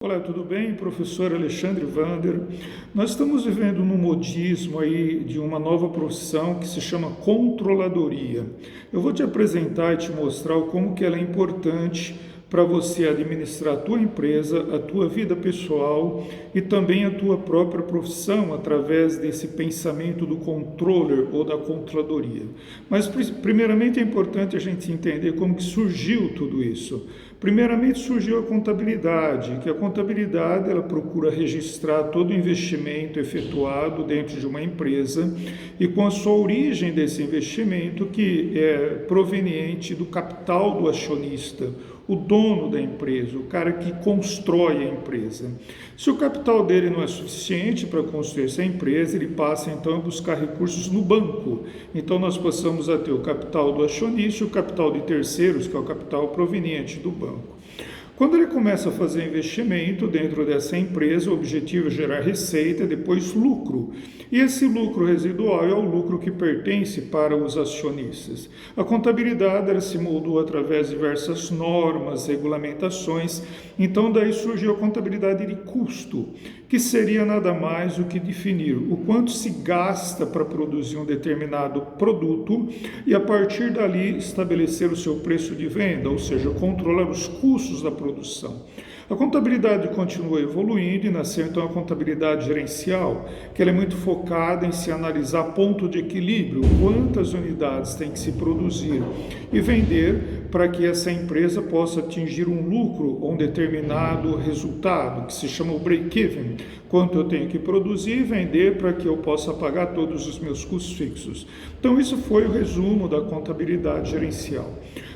Olá, tudo bem? Professor Alexandre Vander. Nós estamos vivendo num modismo aí de uma nova profissão que se chama controladoria. Eu vou te apresentar e te mostrar como que ela é importante para você administrar a tua empresa, a tua vida pessoal e também a tua própria profissão através desse pensamento do controller ou da controladoria. Mas primeiramente é importante a gente entender como que surgiu tudo isso. Primeiramente surgiu a contabilidade, que a contabilidade ela procura registrar todo o investimento efetuado dentro de uma empresa e com a sua origem desse investimento que é proveniente do capital do acionista, o dono da empresa, o cara que constrói a empresa. Se o capital dele não é suficiente para construir essa empresa, ele passa então a buscar recursos no banco. Então nós passamos a ter o capital do acionista e o capital de terceiros, que é o capital proveniente do banco. Quando ele começa a fazer investimento dentro dessa empresa, o objetivo é gerar receita, depois lucro. E esse lucro residual é o lucro que pertence para os acionistas. A contabilidade ela se moldou através de diversas normas, regulamentações. Então daí surgiu a contabilidade de custo, que seria nada mais do que definir o quanto se gasta para produzir um determinado produto e a partir dali estabelecer o seu preço de venda, ou seja, controlar os custos da produção. A contabilidade continua evoluindo e nasceu então a contabilidade gerencial, que ela é muito focada em se analisar ponto de equilíbrio, quantas unidades tem que se produzir e vender para que essa empresa possa atingir um lucro ou um determinado resultado, que se chama o break-even, quanto eu tenho que produzir e vender para que eu possa pagar todos os meus custos fixos. Então isso foi o resumo da contabilidade gerencial.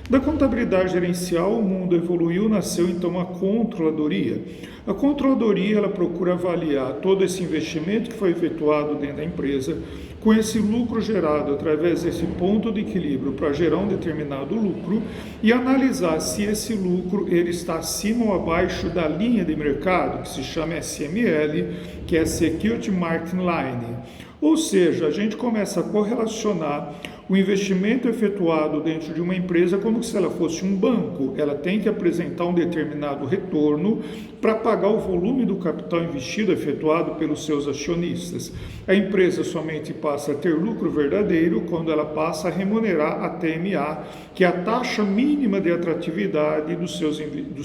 Da contabilidade gerencial, o mundo evoluiu, nasceu então a controladoria. A controladoria ela procura avaliar todo esse investimento que foi efetuado dentro da empresa, com esse lucro gerado através desse ponto de equilíbrio para gerar um determinado lucro e analisar se esse lucro ele está acima ou abaixo da linha de mercado, que se chama SML, que é Security Market Line. Ou seja, a gente começa a correlacionar o investimento efetuado dentro de uma empresa como se ela fosse um banco. Ela tem que apresentar um determinado retorno para pagar o volume do capital investido efetuado pelos seus acionistas. A empresa somente passa a ter lucro verdadeiro quando ela passa a remunerar a TMA, que é a taxa mínima de atratividade dos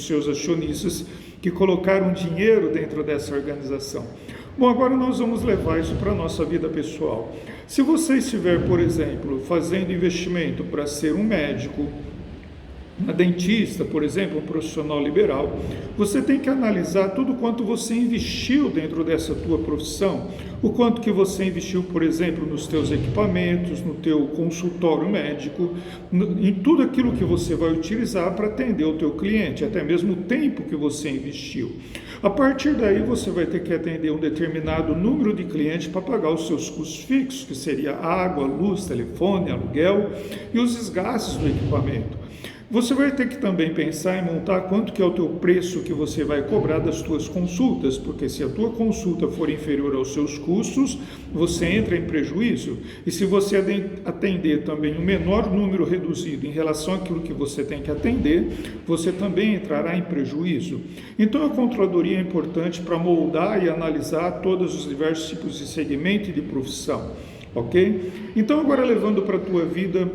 seus acionistas que colocaram dinheiro dentro dessa organização. Bom, agora nós vamos levar isso para a nossa vida pessoal. Se você estiver, por exemplo, fazendo investimento para ser um médico, uma dentista, por exemplo, um profissional liberal, você tem que analisar tudo quanto você investiu dentro dessa tua profissão, o quanto que você investiu, por exemplo, nos teus equipamentos, no teu consultório médico, em tudo aquilo que você vai utilizar para atender o teu cliente, até mesmo o tempo que você investiu. A partir daí você vai ter que atender um determinado número de clientes para pagar os seus custos fixos, que seria água, luz, telefone, aluguel e os desgastes do equipamento. Você vai ter que também pensar em montar quanto que é o teu preço que você vai cobrar das tuas consultas, porque se a tua consulta for inferior aos seus custos, você entra em prejuízo. E se você atender também um menor número reduzido em relação àquilo que você tem que atender, você também entrará em prejuízo. Então a controladoria é importante para moldar e analisar todos os diversos tipos de segmento e de profissão, ok? Então agora levando para a tua vida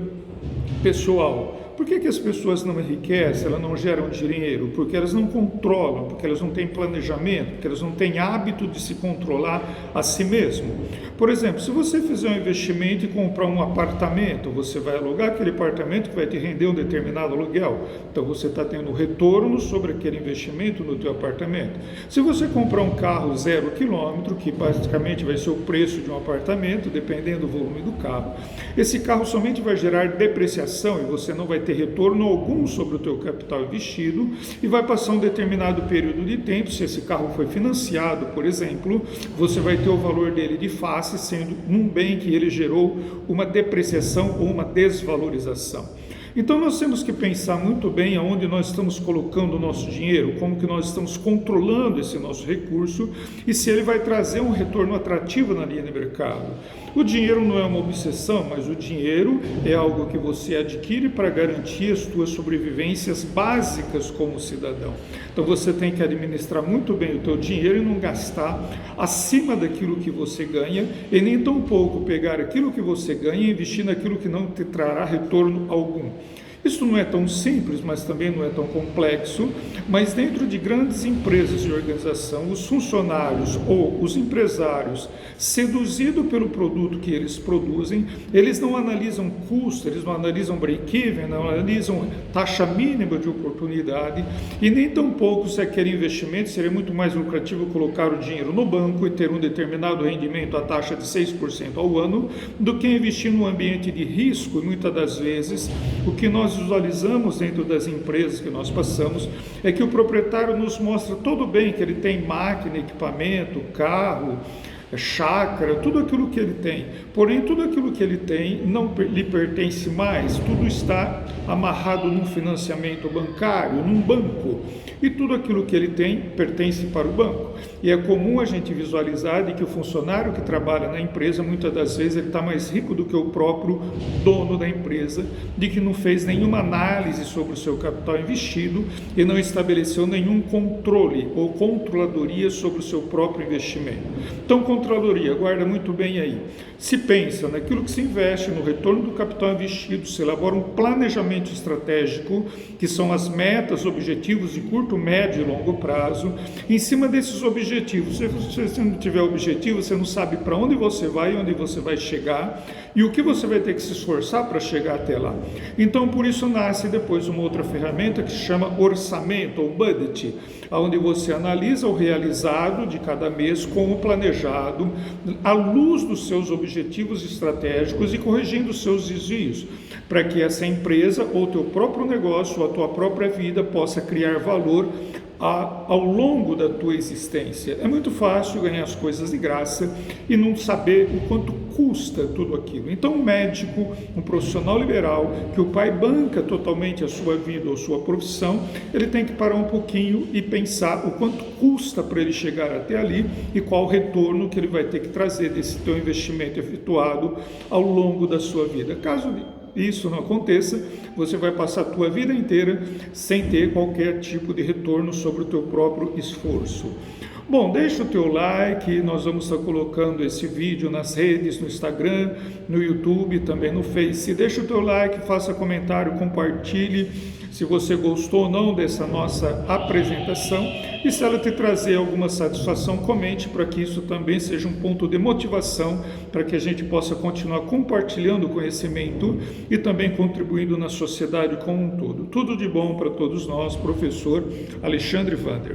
pessoal. Por que as pessoas não enriquecem, elas não geram dinheiro? Porque elas não controlam, porque elas não têm planejamento, porque elas não têm hábito de se controlar a si mesmo. Por exemplo, se você fizer um investimento e comprar um apartamento, você vai alugar aquele apartamento que vai te render um determinado aluguel. Então você está tendo retorno sobre aquele investimento no teu apartamento. Se você comprar um carro 0 km, que basicamente vai ser o preço de um apartamento, dependendo do volume do carro, esse carro somente vai gerar depreciação e você não vai ter retorno algum sobre o teu capital investido e vai passar um determinado período de tempo, se esse carro foi financiado, por exemplo, você vai ter o valor dele de face sendo um bem que ele gerou uma depreciação ou uma desvalorização. Então nós temos que pensar muito bem aonde nós estamos colocando o nosso dinheiro, como que nós estamos controlando esse nosso recurso e se ele vai trazer um retorno atrativo na linha de mercado. O dinheiro não é uma obsessão, mas o dinheiro é algo que você adquire para garantir as suas sobrevivências básicas como cidadão. Então você tem que administrar muito bem o teu dinheiro e não gastar acima daquilo que você ganha e nem tampouco pegar aquilo que você ganha e investir naquilo que não te trará retorno algum. Isso não é tão simples, mas também não é tão complexo, mas dentro de grandes empresas de organização, os funcionários ou os empresários, seduzidos pelo produto que eles produzem, eles não analisam custo, eles não analisam break-even, não analisam taxa mínima de oportunidade e nem tampouco se aquele investimento seria muito mais lucrativo colocar o dinheiro no banco e ter um determinado rendimento à taxa de 6% ao ano do que investir num ambiente de risco e muitas das vezes o que nós visualizamos dentro das empresas que nós passamos é que o proprietário nos mostra tudo bem que ele tem máquina, equipamento, carro, chácara, tudo aquilo que ele tem, porém tudo aquilo que ele tem não lhe pertence mais, tudo está amarrado num financiamento bancário, num banco, e tudo aquilo que ele tem pertence para o banco. E é comum a gente visualizar de que o funcionário que trabalha na empresa, muitas das vezes ele está mais rico do que o próprio dono da empresa, de que não fez nenhuma análise sobre o seu capital investido e não estabeleceu nenhum controle ou controladoria sobre o seu próprio investimento. Então, controladoria, guarda muito bem aí. Se pensa naquilo que se investe, no retorno do capital investido, se elabora um planejamento estratégico, que são as metas, objetivos de curto, médio e longo prazo. Em cima desses objetivos, se você não tiver objetivo, você não sabe para onde você vai e onde você vai chegar e o que você vai ter que se esforçar para chegar até lá. Então, por isso nasce depois uma outra ferramenta que se chama orçamento ou budget, onde você analisa o realizado de cada mês com o planejado, à luz dos seus objetivos estratégicos e corrigindo os seus desvios, para que essa empresa ou teu próprio negócio ou a tua própria vida possa criar valor ao longo da tua existência. É muito fácil ganhar as coisas de graça e não saber o quanto custa tudo aquilo. Então, um médico, um profissional liberal, que o pai banca totalmente a sua vida ou sua profissão, ele tem que parar um pouquinho e pensar o quanto custa para ele chegar até ali e qual o retorno que ele vai ter que trazer desse teu investimento efetuado ao longo da sua vida. Caso isso não aconteça, você vai passar a tua vida inteira sem ter qualquer tipo de retorno sobre o teu próprio esforço. Bom, deixa o teu like, nós vamos estar colocando esse vídeo nas redes, no Instagram, no YouTube, também no Face. Deixa o teu like, faça comentário, compartilhe se você gostou ou não dessa nossa apresentação e se ela te trazer alguma satisfação, comente para que isso também seja um ponto de motivação para que a gente possa continuar compartilhando conhecimento e também contribuindo na sociedade como um todo. Tudo de bom para todos nós, professor Alexandre Wander.